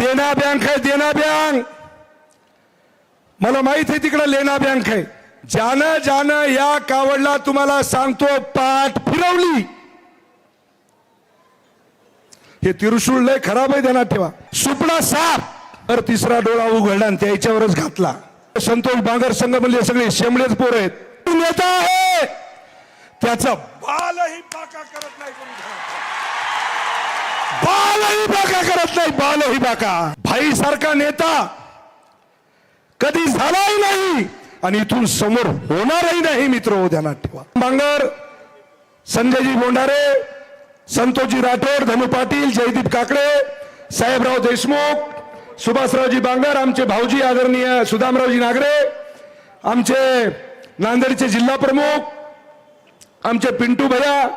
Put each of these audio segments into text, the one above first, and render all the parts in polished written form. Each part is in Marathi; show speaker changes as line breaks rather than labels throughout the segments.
देना बँक आहे, देना बँक. मला माहित आहे तिकडे लेना बँक आहे. ज्यानं ज्यानं या कावडला तुम्हाला सांगतो पाठ फिरवली, हे त्रिशूळ लय खराब आहे, ध्यानात ठेवा. सुपडा साप तर तिसरा डोळा उघडला आणि त्याच्यावरच घातला. संतोष बांगर संघ म्हणजे सगळे शेंबडेच पोर आहेत. नेता आहे त्याचा बालही बाका करत नाही, बालही बाका करत नाही, बालही बाका. भाई सारखा नेता कधी झालाही नाही आणि इथून समोर होणारही नाही. मित्र ध्यानात ठेवा. बांगर, संजयजी बोंडारे, संतोषजी राठोड, धनु पाटील, जयदीप काकडे, साहेबराव देशमुख, सुभाषरावजी बांगर, आमचे भाऊजी आदरणीय सुदामरावजी नागरे, आमचे नांदेडचे जिल्हा प्रमुख, आमचे पिंटू भैया,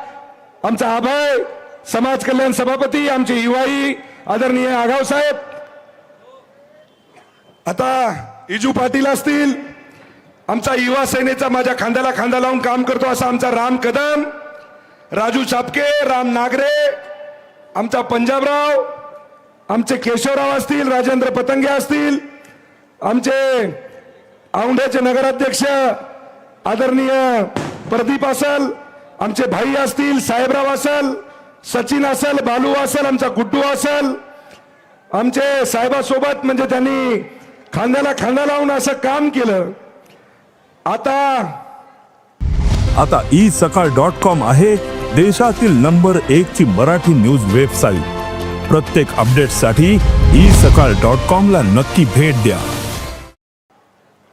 आमचा अभय समाज कल्याण सभापती, आमचे युवाई आदरणीय आगाव साहेब, आता इजू पाटील असतील, आमचा युवा सेनेचा माझ्या खांद्याला खांदा लावून काम करतो असा आमचा राम कदम, राजू चापके, राम नागरे, आमचा पंजाबराव, आमचे केशवराव असतील, राजेंद्र पतंगे असतील, आमचे औंढ्याचे नगराध्यक्ष आदरणीय प्रदीप असल, आमचे भाई असतील, साहेबराव असल, सचिन असल, बालू असल, आमचा गुड्डू असल, आमचे साहेबासोबत म्हणजे त्यांनी खांद्याला खांदा लावून असं काम केलं.
आता isakal.com आहे देशातील नंबर 1 ची मराठी न्यूज वेबसाईट. प्रत्येक अपडेटसाठी isakal.com ला नक्की भेट द्या.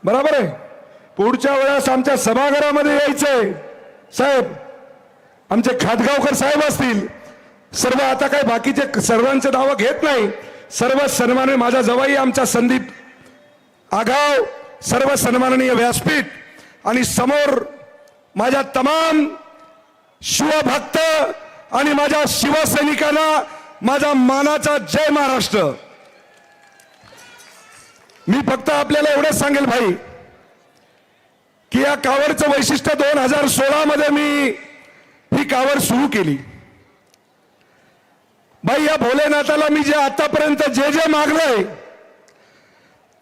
बरोबर आहे. पुढच्या वेळेस आमच्या सभागृहामध्ये यायचंय साहेब, आमचे खातगावकर साहेब असतील, सर्व आता काय बाकीचे सर्वांचे नावं घेत नाही, सर्व सन्माननीय माझा जवाई आमचा संदीप आगाव, सर्व सन्माननीय व्यासपीठ आणि समोर माझ्या तमाम शिवभक्त आणि माझ्या शिवसैनिकांना माझा मानाचा जय महाराष्ट्र. मी फक्त आपल्याला एवढंच सांगेल भाई की या कावडचं वैशिष्ट्य 2016 मध्ये मी ही कावड सुरू केली. भाई या भोलेनाथाला मी जे आतापर्यंत जे जे मागलंय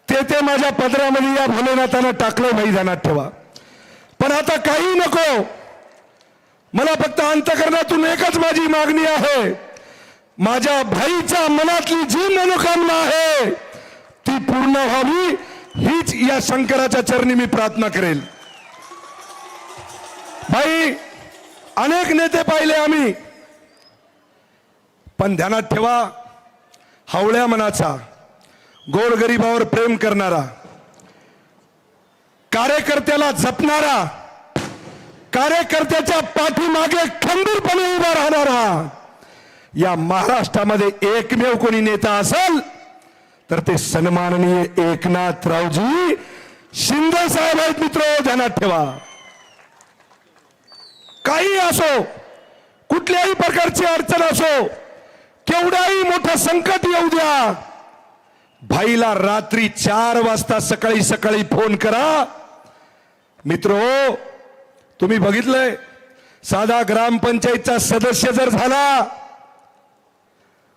ते माझ्या पदरामध्ये या भोलेनाथानं टाकलंय भाई, ध्यानात ठेवा. पण आता काही नको, मला फक्त अंतःकरणातून एकच माझी मागणी आहे. माझ्या भाईच्या मनातली जी मनोकामना आहे ती पूर्ण व्हावी, हीच या शंकराच्या चरणी मी प्रार्थना करेल. भाई अनेक नेते पाहिले आम्ही, पण ध्यानात ठेवा, हावळ्या मनाचा, गोरगरिबावर प्रेम करणारा, कार्यकर्त्याला जपणारा, कार्यकर्त्याच्या पाठीमागे खंबीरपणे उभा राहणारा या महाराष्ट्रामध्ये एकमेव कोणी नेता असेल तर ते सन्माननीय एकनाथरावजी शिंदे साहेब आहेत. मित्र ध्यानात ठेवा. काही असो, कुठल्याही प्रकारची अडचण असो, केवढाही मोठं संकट येऊ द्या, भाईला रात्री 4 वाजता सकाळी सकाळी फोन करा. मित्रो, तुम्ही बघितलंय, साधा ग्रामपंचायतचा सदस्य जर झाला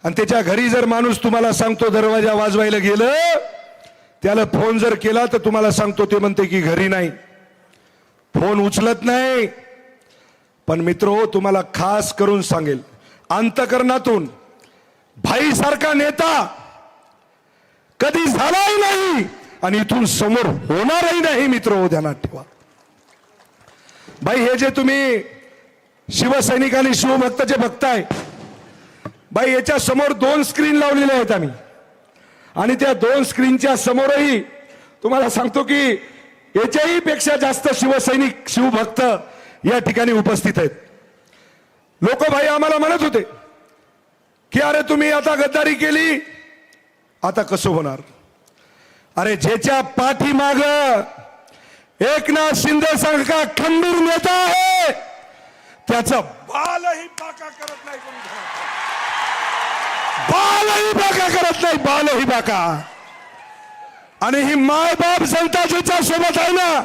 आणि त्याच्या घरी जर माणूस तुम्हाला सांगतो दरवाजा वाजवायला गेलं, त्याला फोन जर केला तर तुम्हाला सांगतो ते म्हणते की घरी नाही, फोन उचलत नाही. पण मित्रो, तुम्हाला खास करून सांगेल, अंतःकरणातून भाई सारखा नेता कधी झालाही नाही आणि इथून समोर होणारही नाही. मित्र ध्यानात ठेवा. भाई हे जे तुम्ही शिवसैनिक आणि शिवभक्ताचे बघताय, भाई याच्या समोर 2 स्क्रीन लावलेल्या आहेत आम्ही, आणि त्या 2 स्क्रीनच्या समोरही तुम्हाला सांगतो की याच्याही पेक्षा जास्त शिवसैनिक शिवभक्त या ठिकाणी उपस्थित आहेत. लोक भाई आम्हाला म्हणत होते की अरे तुम्ही आता गद्दारी केली, आता कसं होणार. अरे ज्याच्या पाठीमाग एकनाथ शिंदे सारखा खंबीर नेता आहे त्याचा बालही बाका करत नाही, बालही बाका करत नाही, बालही बाका. आणि ही माय बाप जनता ज्याच्या सोबत आहे ना,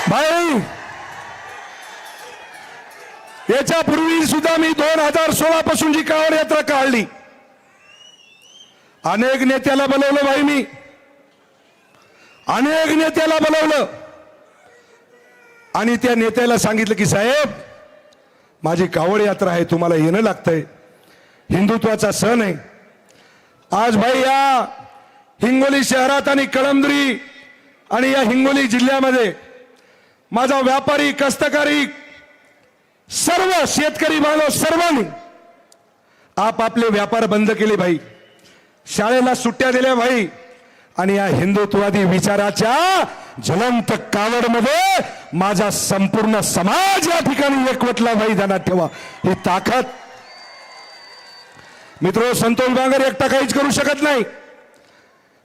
भाई याच्यापूर्वी सुद्धा मी 2016 पासून जी कावड यात्रा काढली, अनेक नेत्याला बोलवलं भाई, मी अनेक नेत्याला बोलवलं आणि त्या नेत्याला सांगितलं की साहेब माझी कावड यात्रा आहे, तुम्हाला येणं लागतंय, हिंदुत्वाचा सण आहे. आज भाई या हिंगोली शहरात आणि कळमनुरी आणि या हिंगोली जिल्ह्यामध्ये माझा व्यापारी, कष्टकरी, सर्व शेतकरी बांधव सर्वांनी आपापले व्यापार बंद केले भाई, शाळेला सुट्ट्या दिल्या भाई आणि या हिंदुत्ववादी विचाराच्या ज्वलंत कावडमध्ये माझा संपूर्ण समाज या ठिकाणी एकवटला भाई. ध्यानात ठेवा ही ताकद. मित्र, संतोष बांगर एकटा काहीच करू शकत नाही.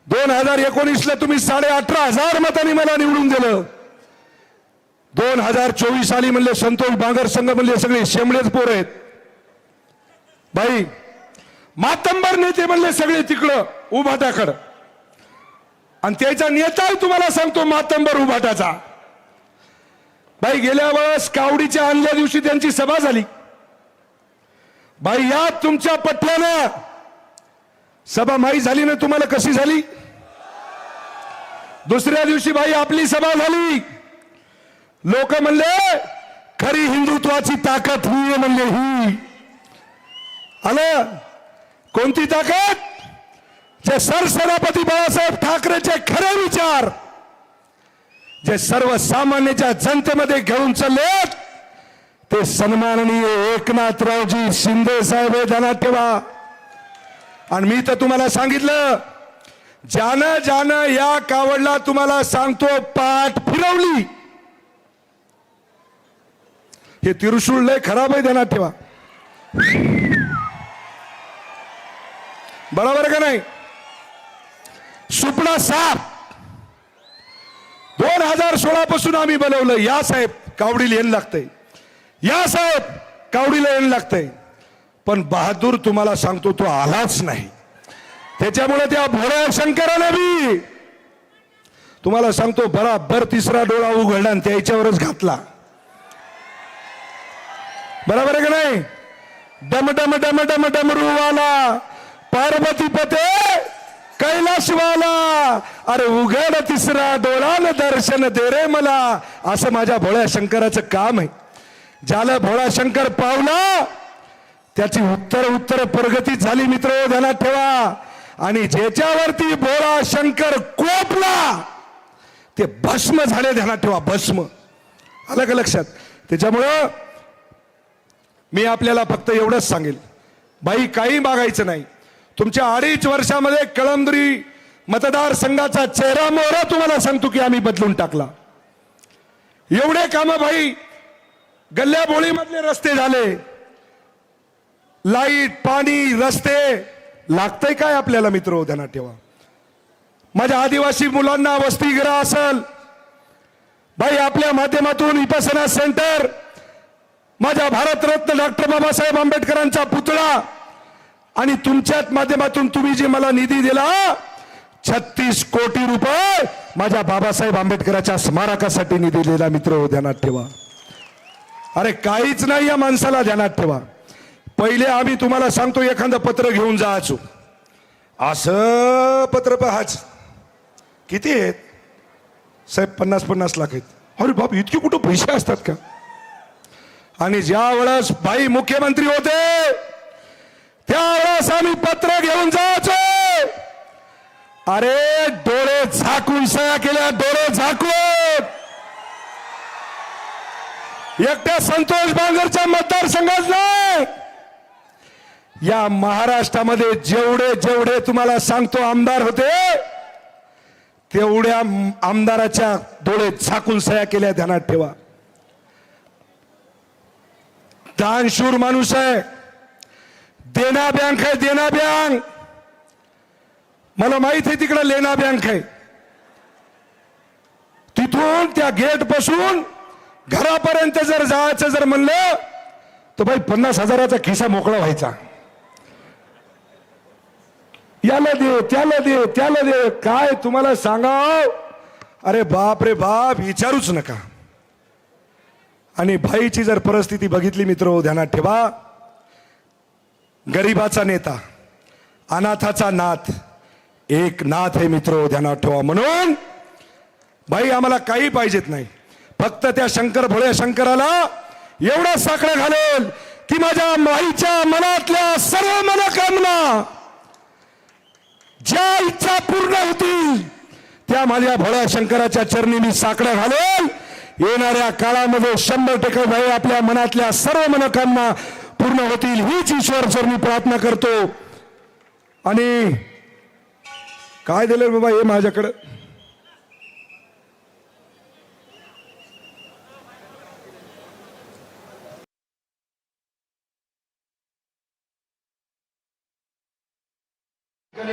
2019 ला तुम्ही 18,500 मतांनी मला निवडून दिलं. 2024 साली म्हणले संतोष बांगर संघ म्हणले सगळे शेमडेच पोर आहेत भाई. मातंबर नेते म्हणले सगळे तिकडं उभाटाकडं, आणि त्याचा नेता तुम्हाला सांगतो मातंबर उभाटाचा भाई. गेल्या वेळेस कावडीच्या आणल्या दिवशी त्यांची सभा झाली भाई. या तुमच्या पठ्यानं सभा माही झाली ना तुम्हाला कशी झाली. दुसऱ्या दिवशी भाई आपली सभा झाली. लोक म्हणले खरी हिंदुत्वाची ताकद ही आहे म्हणले. ही आलं कोणती ताकद? जे सरसेनापती बाळासाहेब ठाकरेचे खरे विचार जे सर्वसामान्याच्या जनतेमध्ये घेऊन चालले ते सन्माननीय एकनाथरावजी शिंदे साहेब ध्यानात ठेवा. आणि मी तर तुम्हाला सांगितलं, ज्यानं ज्यानं या कावडला तुम्हाला सांगतो पाठ फिरवली, हे त्रिशूळ लय खराब आहे ध्यानात ठेवा. बरोबर का नाही? सुपडा साप 2016 पासून आम्ही बनवलं. या साहेब कावडीला येणं लागतंय, या साहेब कावडीला येणं लागतंय, पण बहादूर तुम्हाला सांगतो तो आलाच नाही. त्याच्यामुळे त्या भोळ्या शंकराने बी तुम्हाला सांगतो बराबर तिसरा डोळा उघडला आणि त्याच्यावरच घातला. बरोबर आहे का नाही? डम डम डम डम डमरूवाला पार्वती पते कैलाशवाला, अरे उघड तिसरा डोळा न दर्शन दे रे मला, असं माझ्या भोळ्या शंकराचं काम आहे. ज्याला भोळा शंकर पावला त्याची उत्तर प्रगती झाली मित्र ध्यानात ठेवा. आणि ज्याच्यावरती भोळा शंकर कोपला ते भस्म झाले ध्यानात ठेवा. भस्म. आलं का लक्षात? त्याच्यामुळं मी आपल्याला फक्त एवढंच सांगेल बाई, काही मागायचं नाही. तुमच्या 2.5 वर्षामध्ये कळमनुरी मतदारसंघाचा चेहरा मोहरा तुम्हाला सांगतो की आम्ही बदलून टाकला. एवढे काम भाई, गल्ल्या बोळीमधले रस्ते झाले, लाईट पाणी रस्ते. लागतंय काय आपल्याला मित्र ध्यानात ठेवा. माझ्या आदिवासी मुलांना वसतिगृह असेल भाई, आपल्या माध्यमातून विपसना सेंटर, माझ्या भारतरत्न डॉक्टर बाबासाहेब आंबेडकरांचा पुतळा, आणि तुमच्याच माध्यमातून तुम्ही जे मला निधी दिला 36 कोटी रुपये माझ्या बाबासाहेब आंबेडकरांच्या स्मारकासाठी निधी दिला मित्र ध्यानात ठेवा. अरे काहीच नाही या माणसाला ध्यानात ठेवा. पहिले आम्ही तुम्हाला सांगतो एखादं पत्र घेऊन जायचो, असं पत्र पहाच किती आहेत साहेब, 50-50 लाख आहेत. अरे बाप, इतके कुठं पैसे असतात का? आणि ज्या वेळेस भाई मुख्यमंत्री होते त्यावेळेस आम्ही पत्र घेऊन जायचो. अरे डोळे झाकून सह्या केल्या, डोळे झाकून. एकट्या संतोष बांगरच्या मतदारसंघात नाही, या महाराष्ट्रामध्ये जेवढे जेवढे तुम्हाला सांगतो आमदार होते तेवढ्या आमदाराच्या डोळे झाकून सह्या केल्या ध्यानात ठेवा. दानशूर माणूस आहे. देना बँक आहे, देना बँक. मला माहित आहे तिकडे लेना बँक आहे. तिथून त्या गेट पासून घरापर्यंत जर जायचं जर म्हणलं तर भाई 50,000चा खिसा मोकळा व्हायचा. याला दे, त्याला दे, त्याला दे. काय तुम्हाला सांगाव, अरे बाप रे बाप, विचारूच नका. आणि भाईची जर परिस्थिती बघितली मित्र ध्यानात ठेवा, गरीबाचा नेता, अनाथाचा नाथ, एक नाथ हे मित्र ध्यानात ठेवा. म्हणून भाई आम्हाला काही पाहिजेत नाही, फक्त त्या शंकर भोळ्या शंकराला एवढा साकडं घालेल की माझ्या माईच्या मनातल्या सर्व मनोकामना, ज्या इच्छा पूर्ण होतील त्या माझ्या भोळ्या शंकराच्या चरणी मी साकडं घालेल. येणाऱ्या काळामध्ये 100% भाई आपल्या मनातल्या सर्व मनोकामना पूर्ण होतील हीच ईश्वर चरणी प्रार्थना करतो. आणि काय दिलं बाबा हे माझ्याकडं,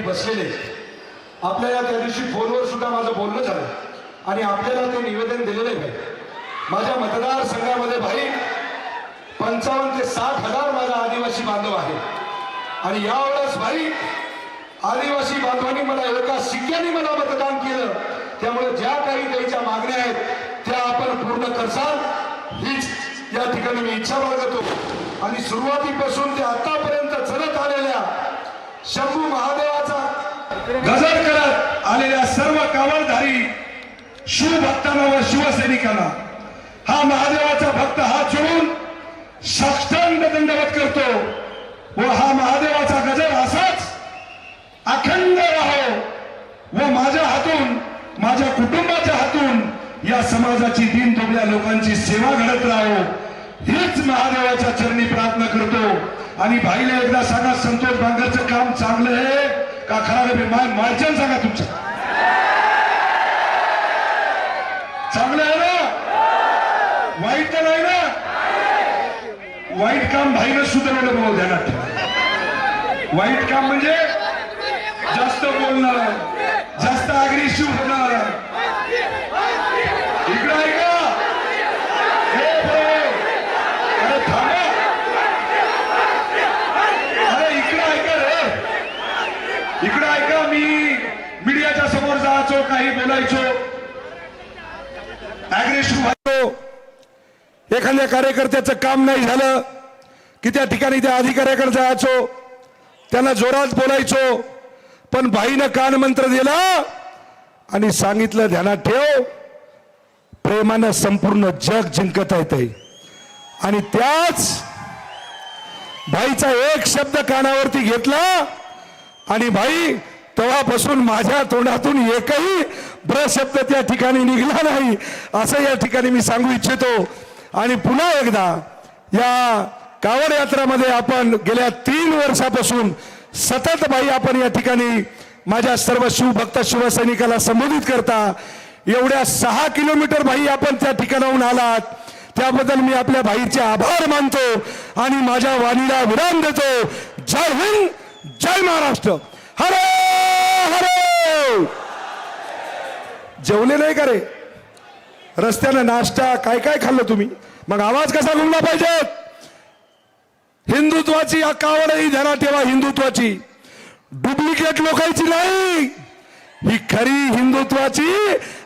बसलेले आपल्याला त्या दिवशी फोनवर सुद्धा माझं बोलणं झालं आणि आपल्याला ते निवेदन दिलेलं आहे. माझ्या मतदारसंघामध्ये भाई 55 ते 60 हजार माझा आदिवासी बांधव आहे आणि यावेळेस भाई आदिवासी बांधवांनी मला एका शिक्क्याने मला मतदान केलं. त्यामुळे ज्या काही त्यांच्या मागण्या आहेत त्या आपण पूर्ण करसाल हीच या ठिकाणी मी इच्छा बाळगतो. आणि सुरुवातीपासून ते आतापर्यंत चलत आलेल्या शंभू महादेवाचा गजर करत आलेल्या सर्व कावडधारी शिवभक्तांना व शिवसैनिकांना हा महादेवाचा भक्त हात जोडून साष्टांग दंडवत करतो व हा महादेवाचा गजर असाच अखंड राहो व माझ्या हातून, माझ्या कुटुंबाच्या हातून या समाजाची दीन दुबळ्या लोकांची सेवा घडत राहो हीच महादेवाच्या चरणी प्रार्थना करतो. आणि भाईला एकदा सांगा, संतोष बांगरचं काम चांगलं आहे का खराब आहे? मार्चन सांगा तुमचं चांगलं आहे ना, वाईट तर नाही ना? वाईट काम भाईनं सुधारवलं बोल ध्यानात ठेवा. वाईट काम म्हणजे जास्त बोलणार, जास्त अग्रेसिव्ह होणार. इकडं आहे का? अरे थांबा, अरे इकडं ऐका रे, इकडं ऐका. मी मीडियाच्या समोर जायचो, काही बोलायचो, अग्रेसिव्ह व्हायचो. एखाद्या कार्यकर्त्याचं काम नाही झालं की त्या ठिकाणी त्या अधिकाऱ्याकडे जायचो, त्यांना जोरात बोलायचो. पण भाईनं कान मंत्र दिला आणि सांगितलं, ध्यानात ठेव, प्रेमानं संपूर्ण जग जिंकता येते. आणि त्याच भाईचा एक शब्द कानावरती घेतला आणि भाई तेव्हापासून माझ्या तोंडातून एकही ब्रशब्द त्या ठिकाणी निघाला नाही असं या ठिकाणी मी सांगू इच्छितो. आणि पुन्हा एकदा या कावड यात्रामध्ये आपण गेल्या 3 वर्षापासून सतत भाई आपण या ठिकाणी माझ्या सर्व शिवभक्त शिवसैनिकाला संबोधित करता. एवढ्या 6 किलोमीटर भाई आपण त्या ठिकाणाहून आलात, त्याबद्दल मी आपल्या भाईचे आभार मानतो आणि माझ्या वाणीला विराम देतो. जय हिंद, जय महाराष्ट्र. हरे हरे. जेवले नाही का रे? रस्त्यानं नाश्ता काय काय खाल्लं तुम्ही? मग आवाज कसा घुमला पाहिजे? हिंदुत्वाची या कावड ही ध्यानात ठेवा, हिंदुत्वाची, डुप्लिकेट लोकांची नाही. ही खरी हिंदुत्वाची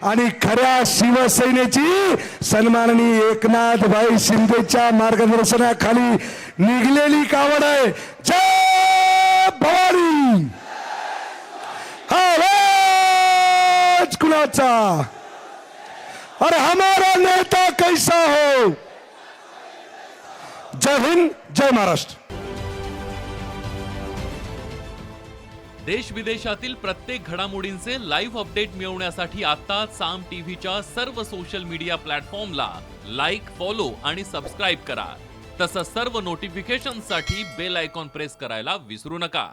आणि खऱ्या शिवसेनेची सन्माननीय एकनाथ भाई शिंदेच्या मार्गदर्शनाखाली निघलेली कावड आहे. जय भवानी. हा आवाज कुणाचा? अरे हमारा नेता कैसा हो. जय हिंद, जय महाराष्ट्र.
देश विदेशातील प्रत्येक घडामोडींचे लाईव्ह अपडेट मिळवण्यासाठी आता साम टीव्हीच्या सर्व सोशल मीडिया प्लॅटफॉर्मला लाईक, फॉलो आणि सबस्क्राईब करा. तसंच सर्व नोटिफिकेशनसाठी बेल आयकॉन प्रेस करायला विसरू नका.